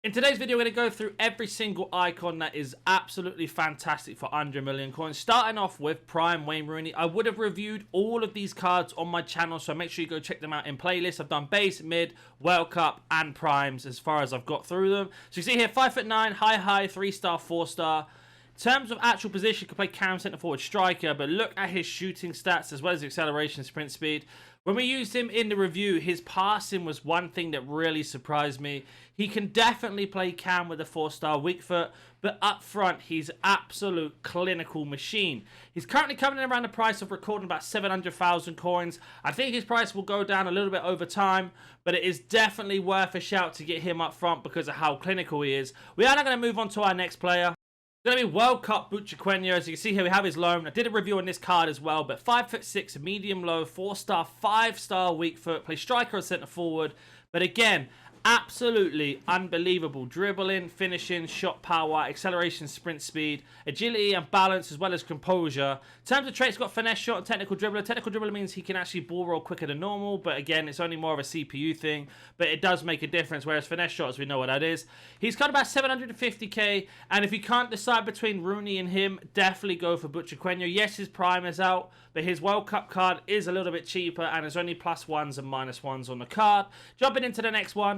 In today's video, we're going to go through every single icon that is absolutely fantastic for under a million coins. Starting off with Prime Wayne Rooney. I would have reviewed all of these cards on my channel, so make sure you go check them out in playlists. I've done base, mid, World Cup, and primes as far as I've got through them. So you see here, 5'9", high, 3-star, 4-star. In terms of actual position, can play cam, centre forward, striker, but look at his shooting stats as well as acceleration, sprint speed. When we used him in the review, his passing was one thing that really surprised me. He can definitely play cam with a 4-star weak foot, but up front, he's absolute clinical machine. He's currently coming in around the price of recording about 700,000 coins. I think his price will go down a little bit over time, but it is definitely worth a shout to get him up front because of how clinical he is. We are now going to move on to our next player. It's going to be World Cup Buchaqueño. As you can see here, we have his loan. I did a review on this card as well, but 5'6", medium low, 4-star, 5-star weak foot, play striker or centre forward. But again, absolutely unbelievable dribbling, finishing, shot power, acceleration, sprint speed, agility and balance, as well as composure. In terms of traits, got finesse shot and technical dribbler. Technical dribbler means he can actually ball roll quicker than normal, but again, it's only more of a CPU thing, but it does make a difference, whereas finesse shots, we know what that is. He's got about 750k, and if you can't decide between Rooney and him, definitely go for Buchaqueño. Yes, his prime is out, but his World Cup card is a little bit cheaper, and there's only +1s and -1s on the card. Jumping into the next one.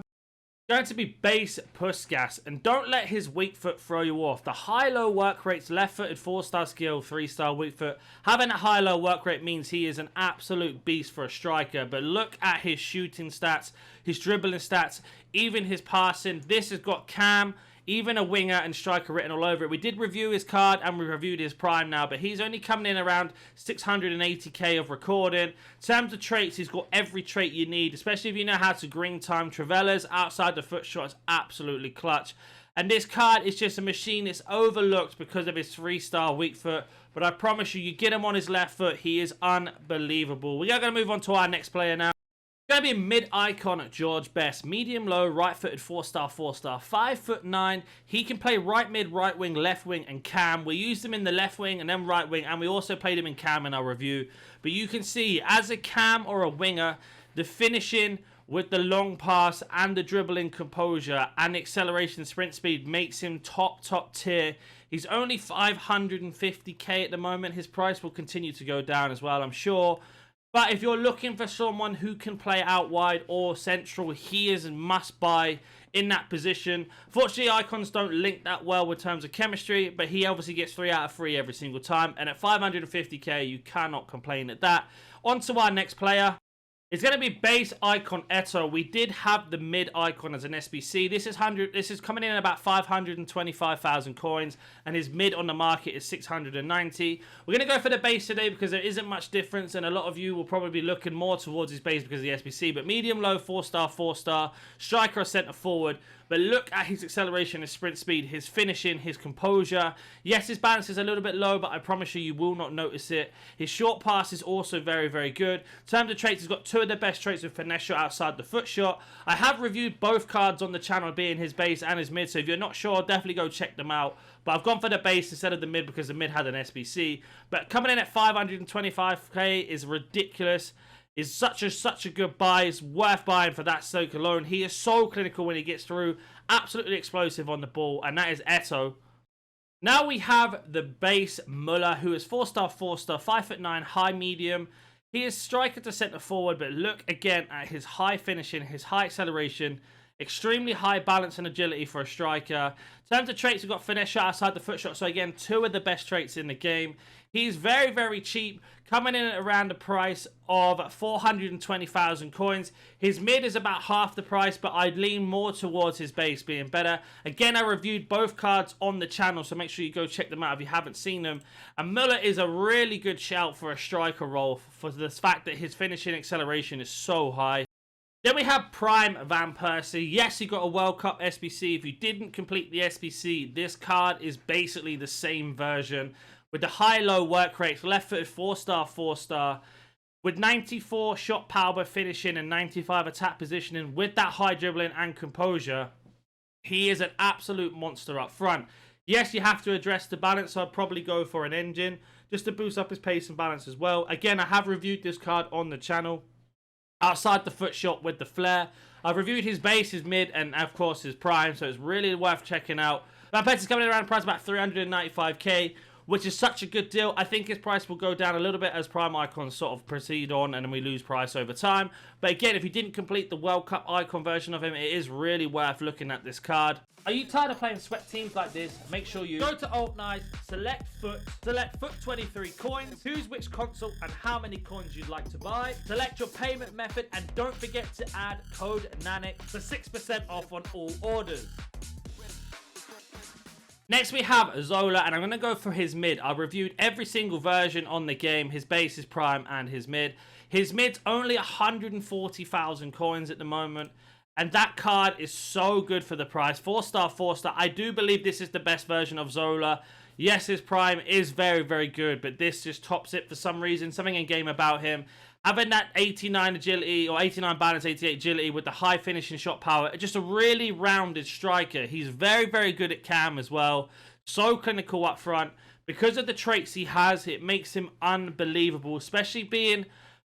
Going to be base Puskas, and don't let his weak foot throw you off. The high-low work rates, left-footed, 4-star skill, 3-star weak foot. Having a high-low work rate means he is an absolute beast for a striker, but look at his shooting stats, his dribbling stats, even his passing. This has got cam, even a winger and striker written all over it. We did review his card and we reviewed his prime now, but he's only coming in around 680k of recording. In terms of traits, he's got every trait you need, especially if you know how to green time Travellas. Outside the foot shot is absolutely clutch. And this card is just a machine. It's overlooked because of his 3-star weak foot, but I promise you, you get him on his left foot, he is unbelievable. We are going to move on to our next player now. Going to be mid icon George Best, medium low, right-footed, 4-star, 4-star, 5'9". He can play right mid, right wing, left wing, and cam. We used him in the left wing and then right wing, and we also played him in cam in our review. But you can see, as a cam or a winger, the finishing with the long pass and the dribbling composure and acceleration sprint speed makes him top tier. He's only 550k at the moment. His price will continue to go down as well, I'm sure. But if you're looking for someone who can play out wide or central, he is a must-buy in that position. Fortunately, icons don't link that well in terms of chemistry, but he obviously gets 3 out of 3 every single time. And at 550k, you cannot complain at that. On to our next player. It's going to be base icon Eto. We did have the mid icon as an SBC. This is coming in at about 525,000 coins, and his mid on the market is 690. We're going to go for the base today because there isn't much difference, and a lot of you will probably be looking more towards his base because of the SBC. But medium low, 4-star, 4-star, striker or centre forward. But look at his acceleration, his sprint speed, his finishing, his composure. Yes, his balance is a little bit low, but I promise you, you will not notice it. His short pass is also very, very good. In terms of traits, he's got 2 of the best traits with finesse shot outside the foot shot. I have reviewed both cards on the channel, being his base and his mid, so if you're not sure, definitely go check them out. But I've gone for the base instead of the mid because the mid had an SBC. But coming in at 525k is ridiculous. Is such a good buy. It's worth buying for that sake alone. He is so clinical when he gets through. Absolutely explosive on the ball. And that is Eto. Now we have the base Muller, who is 4-star, 4-star, 5'9", high medium. He is striker to centre forward, but look again at his high finishing, his high acceleration, extremely high balance and agility for a striker. In terms of traits, we've got finesse shot outside the foot shot. So again, 2 of the best traits in the game. He's very, very cheap, coming in at around the price of 420,000 coins. His mid is about half the price, but I'd lean more towards his base being better. Again, I reviewed both cards on the channel, so make sure you go check them out if you haven't seen them. And Muller is a really good shout for a striker role for the fact that his finishing acceleration is so high. Then we have Prime Van Persie. Yes, he got a World Cup SBC. If you didn't complete the SBC, this card is basically the same version. With the high-low work rates, left-footed, 4-star, 4-star. With 94 shot power finishing and 95 attack positioning, with that high dribbling and composure, he is an absolute monster up front. Yes, you have to address the balance, so I'd probably go for an engine, just to boost up his pace and balance as well. Again, I have reviewed this card on the channel. outside the foot shot with the flare. I've reviewed his base, his mid, and of course his prime, so it's really worth checking out. Van Pertie's coming in around the price about 395k, which is such a good deal. I think his price will go down a little bit as prime icons sort of proceed on, and then we lose price over time. But again, if you didn't complete the World Cup icon version of him, it is really worth looking at this card. Are you tired of playing sweat teams like this? Make sure you go to Alt Nice, select foot 23 coins, choose which console and how many coins you'd like to buy, select your payment method, and don't forget to add code NANIC for 6% off on all orders. Next we have Zola, and I'm going to go for his mid. I reviewed every single version on the game, his base, his prime, and his mid. His mid's only 140,000 coins at the moment, and that card is so good for the price. 4-star, 4-star. I do believe this is the best version of Zola. Yes, his prime is very, very good, but this just tops it for some reason. Something in-game about him. Having that 89 agility, or 89 balance, 88 agility with the high finishing shot power. Just a really rounded striker. He's very, very good at cam as well. So clinical up front. Because of the traits he has, it makes him unbelievable. Especially being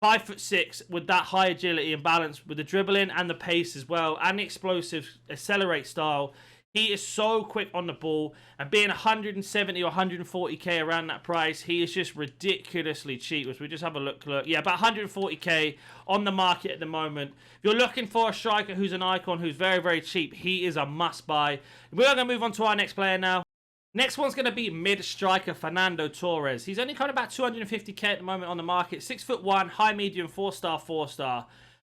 5'6" with that high agility and balance with the dribbling and the pace as well. And the explosive accelerate style. He is so quick on the ball, and being 170 or 140k around that price, he is just ridiculously cheap. As we just have a look, yeah, about 140k on the market at the moment. If you're looking for a striker who's an icon, who's very, very cheap, he is a must-buy. We are going to move on to our next player now. Next one's going to be mid-striker Fernando Torres. He's only kind of about 250k at the moment on the market. 6'1", high, medium, 4-star, 4-star.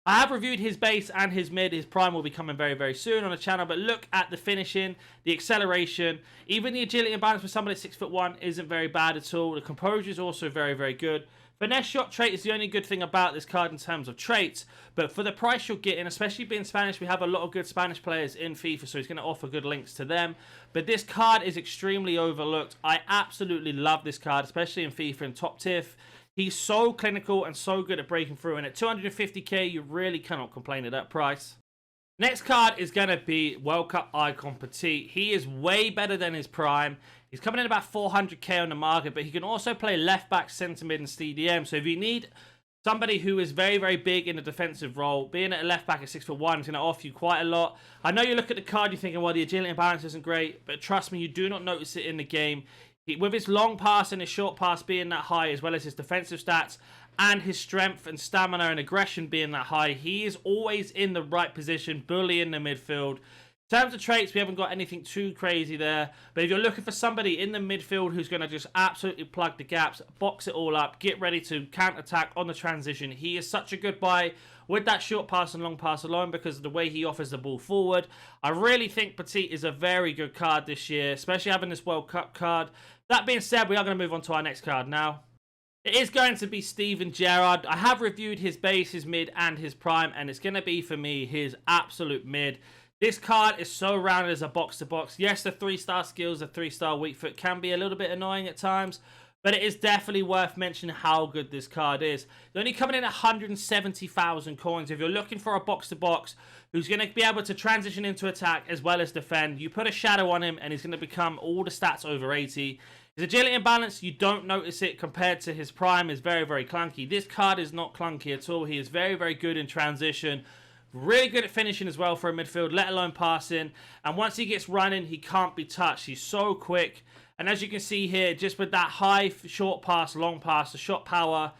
I have reviewed his base and his mid. His prime will be coming very, very soon on the channel. But look at the finishing, the acceleration. Even the agility and balance for somebody 6'1" isn't very bad at all. The composure is also very, very good. Finesse shot trait is the only good thing about this card in terms of traits. But for the price you're getting, especially being Spanish, we have a lot of good Spanish players in FIFA. So he's going to offer good links to them. But this card is extremely overlooked. I absolutely love this card, especially in FIFA and top tiff. He's so clinical and so good at breaking through. And at 250k, you really cannot complain at that price. Next card is going to be World Cup icon Petit. He is way better than his prime. He's coming in about 400k on the market, but he can also play left back, centre mid, and CDM. So if you need somebody who is very, very big in a defensive role, being at a left back at 6'1" is going to offer you quite a lot. I know you look at the card, you're thinking, well, the agility and balance isn't great, but trust me, you do not notice it in the game. With his long pass and his short pass being that high, as well as his defensive stats and his strength and stamina and aggression being that high, he is always in the right position, bullying the midfield. In terms of traits, we haven't got anything too crazy there. But if you're looking for somebody in the midfield who's going to just absolutely plug the gaps, box it all up, get ready to counter-attack on the transition, he is such a good buy with that short pass and long pass alone because of the way he offers the ball forward. I really think Petit is a very good card this year, especially having this World Cup card. That being said, we are going to move on to our next card now. It is going to be Steven Gerrard. I have reviewed his base, his mid, and his prime, and it's going to be, for me, his absolute mid. This card is so rounded as a box-to-box. Yes, the 3-star skills, the 3-star weak foot can be a little bit annoying at times, but it is definitely worth mentioning how good this card is. They're only coming in at 170,000 coins. If you're looking for a box-to-box who's going to be able to transition into attack as well as defend, you put a shadow on him and he's going to become all the stats over 80. His agility and balance, you don't notice it compared to his prime, is very, very clunky. This card is not clunky at all. He is very, very good in transition. Really good at finishing as well for a midfield, let alone passing. And once he gets running, he can't be touched. He's so quick. And as you can see here, just with that high short pass, long pass, the shot power,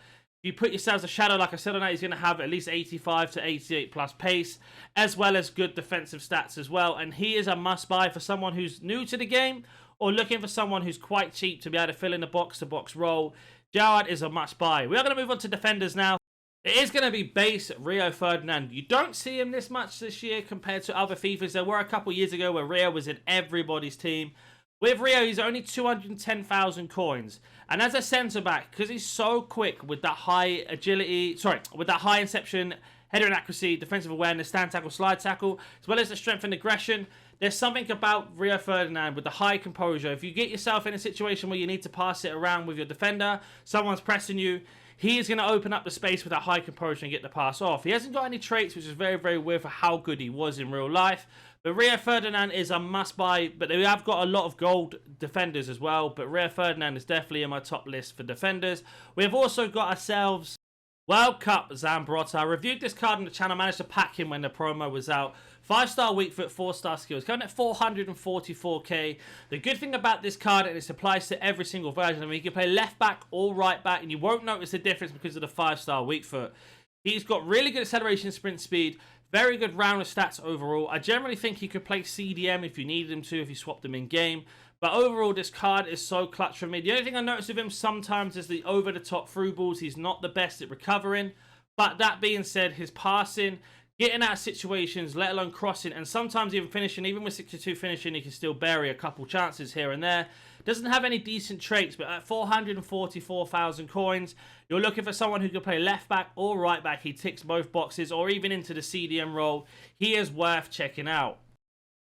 you put yourselves a shadow, like I said on that, he's going to have at least 85 to 88 plus pace, as well as good defensive stats as well. And he is a must-buy for someone who's new to the game or looking for someone who's quite cheap to be able to fill in the box-to-box role. Gerrard is a must-buy. We are going to move on to defenders now. It is going to be base Rio Ferdinand. You don't see him this much this year compared to other FIFAs. There were a couple years ago where Rio was in everybody's team. With Rio, he's only 210,000 coins. And as a centre-back, because he's so quick with that high agility, with that high inception, header and accuracy, defensive awareness, stand tackle, slide tackle, as well as the strength and aggression, there's something about Rio Ferdinand with the high composure. If you get yourself in a situation where you need to pass it around with your defender, someone's pressing you, he is going to open up the space with that high composure and get the pass off. He hasn't got any traits, which is very, very weird for how good he was in real life. But Rio Ferdinand is a must-buy, but we have got a lot of gold defenders as well. But Rio Ferdinand is definitely in my top list for defenders. We have also got ourselves World Cup Zambrotta. I reviewed this card on the channel, managed to pack him when the promo was out. 5-star weak foot, 4-star skills, coming at 444k. The good thing about this card, and it applies to every single version, I mean, you can play left back or right back, and you won't notice the difference because of the 5-star weak foot. He's got really good acceleration, sprint speed, very good rounder stats overall. I generally think he could play CDM if you needed him to, if you swapped him in game. But overall, this card is so clutch for me. The only thing I notice with him sometimes is the over-the-top through balls. He's not the best at recovering. But that being said, his passing, getting out of situations, let alone crossing, and sometimes even finishing, even with 62 finishing, he can still bury a couple chances here and there. Doesn't have any decent traits, but at 444,000 coins, you're looking for someone who can play left back or right back. He ticks both boxes, or even into the CDM role. He is worth checking out.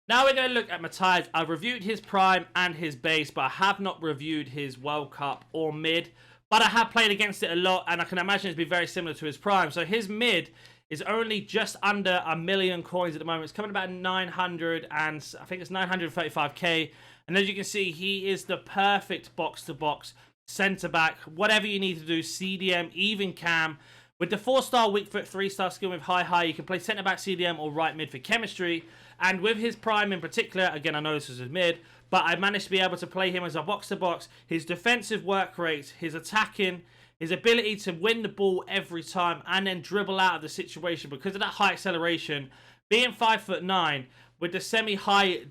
Now we're going to look at Matthias. I've reviewed his prime and his base, but I have not reviewed his World Cup or mid. But I have played against it a lot, and I can imagine it's be very similar to his prime. So his mid is only just under 1 million coins at the moment. It's coming about 900, and I think it's 935k. And as you can see, he is the perfect box-to-box centre-back. Whatever you need to do, CDM, even cam. With the 4-star weak foot, 3-star skill with high, you can play centre-back, CDM, or right mid for chemistry. And with his prime in particular, again, I know this is his mid, but I managed to be able to play him as a box-to-box. His defensive work rate, his attacking, his ability to win the ball every time and then dribble out of the situation because of that high acceleration. Being 5'9", with the semi-high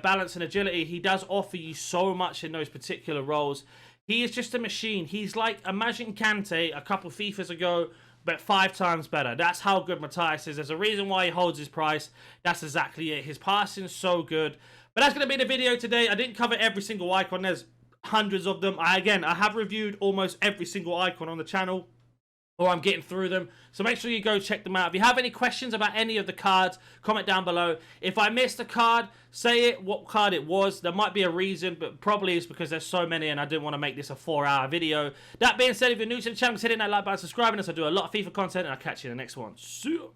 balance and agility, he does offer you so much in those particular roles. He is just a machine. He's like, imagine Kante a couple FIFAs ago, but 5 times better. That's how good Matthias is. There's a reason why he holds his price. That's exactly it. His passing is so good. But that's going to be the video today. I didn't cover every single icon. There's hundreds of them. I have reviewed almost every single icon on the channel, or I'm getting through them. So make sure you go check them out. If you have any questions about any of the cards, comment down below. If I missed a card, say it, what card it was. There might be a reason, but probably it's because there's so many and I didn't want to make this a 4-hour video. That being said, if you're new to the channel, consider hitting that like button, subscribing us. I do a lot of FIFA content, and I'll catch you in the next one. See ya.